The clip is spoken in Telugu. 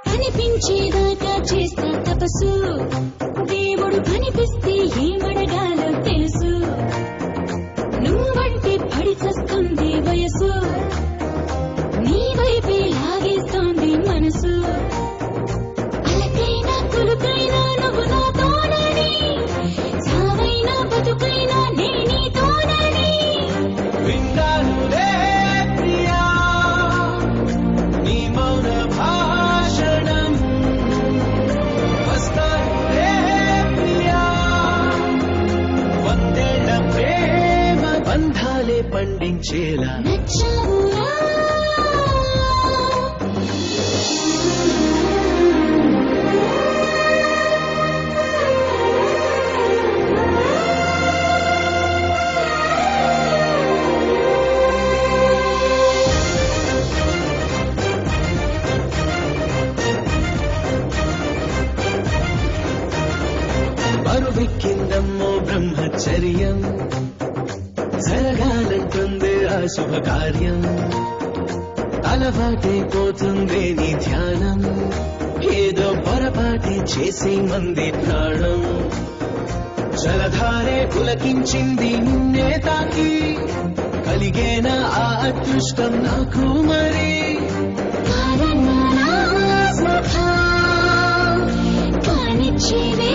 కనిపించేదాకా చేస్తా తపస్సు దేవుడు కనిపిస్తే ఏమడగాలో తెలుసు నువ్వంటే పడి చస్తుంది వయసు నీ వైపే లాగేస్తోంది మనసు అలకైనా కులుకైనా నువ్వు నాతోనని సావైనా బతుకైనా నే నీతోనని విన్నానులే ప్రియా నీ మౌన భాషణం వస్తానులే ప్రియా వందేళ్ల ప్రేమ బంధాలే పండించేలా నచ్చావురా బరువెక్కిందమ్మో బ్రహ్మచర్యం జరగాలంటుంది ఆ శుభకార్యం అలవాటైపోతుంది నీ ధ్యానం ఏదో పొరపాటి చేసి మంది ప్రాణం జలధారే పులకించింది నిన్నే తాకి కలిగేనా ఆ అదృష్టం నాకు మరి కారణాల సుఖం కానిచ్చివే